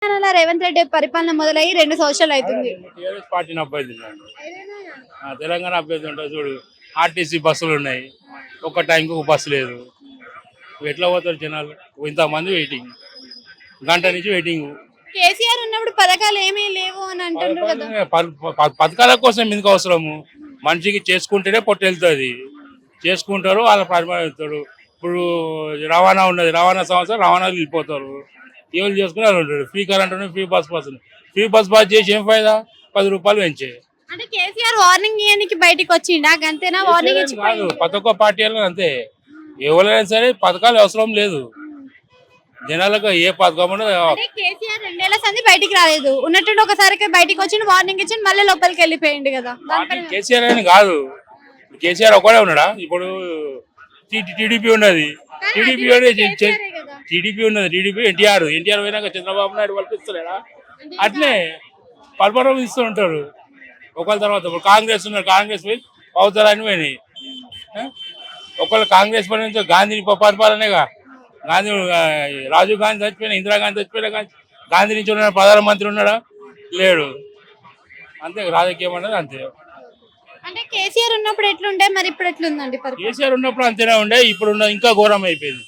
తెలంగాణలో రేవంత్ రెడ్డి పరిపాలన మొదలయ్యి 2 సంవత్సరాలు అవుతుంది. టీఆర్ఎస్ పార్టీని అభ్యర్థి తెలంగాణ అభ్యర్థి ఉంటుంది చూడు. ఆర్టీసీ బస్సులు ఉన్నాయి, ఒక టైంకి ఒక బస్సు లేదు. ఎట్లా పోతారు జనాలు? ఇంతమంది వెయిటింగ్, గంట నుంచి వెయిటింగ్. కేసీఆర్ ఉన్నప్పుడు పథకాలు ఏమీ లేవు అని అంటున్నారు కదా. పథకాల కోసం ఎందుకు అవసరము? మనిషికి చేసుకుంటేనే పొట్టు వెళ్తుంది, చేసుకుంటారు, వాళ్ళ పరిమాణిస్తారు. ఇప్పుడు రవాణా ఉన్నది, రవాణా సంవత్సరం రవాణాలు వెళ్ళిపోతారు, ఏళ్ళు చేసుకుని వాళ్ళు ఉంటారు. ఫ్రీ కరెంట్ ఉన్నాయి, ఫ్రీ బస్ చేసి ఏం ఫైదా? 10 రూపాయలు పెంచే. అంటే కేసీఆర్ వార్నింగ్ ఇయనికి బయటికి వచ్చిండా గంతేనా? వార్నింగ్ ఇచ్చి కాదు, ప్రతి ఒక్క పార్టీ అంతే. ఎవరైనా సరే పథకాలు అవసరం లేదు జనాలకు. ఏ పథకం అంటే కేసీఆర్ 2 ఏళ్ల సంది బయటికి రాలేదు, ఉన్నట్టుండి ఒకసారి బయటికి వచ్చి వార్నింగ్ ఇచ్చి మళ్ళీ లోపలికి వెళ్ళిపోయింది కదా. కేసీఆర్ అని కాదు, కేసీఆర్ ఒకడే ఉన్నాడా? ఇప్పుడు టీడీపీ ఉన్నది, టీడీపీ ఎన్టీఆర్ పోయినాక చంద్రబాబు నాయుడు పలిపిస్తలేడా? అట్లే పల్పరం ఇస్తూ ఉంటారు ఒకళ్ళ తర్వాత. ఇప్పుడు కాంగ్రెస్ ఉన్నారు, కాంగ్రెస్ పోయి అవతరాన్ని పోయినాయి. ఒకళ్ళు కాంగ్రెస్ పని నుంచి గాంధీ పరిపాలనేగా. గాంధీ రాజీవ్ గాంధీ చచ్చిపోయినా, ఇందిరాగాంధీ చచ్చిపోయినా, గాంధీ నుంచి ఉన్న ప్రధానమంత్రి ఉన్నాడా? లేడు. అంతే, రాజకీయం అనేది అంతే. అంటే కేసీఆర్ ఉన్నప్పుడు ఎట్లుండే, మరి ఇప్పుడు ఎట్లుందండి? కేసీఆర్ ఉన్నప్పుడు అంతేనే ఉండే, ఇప్పుడు ఇంకా ఘోరం అయిపోయింది.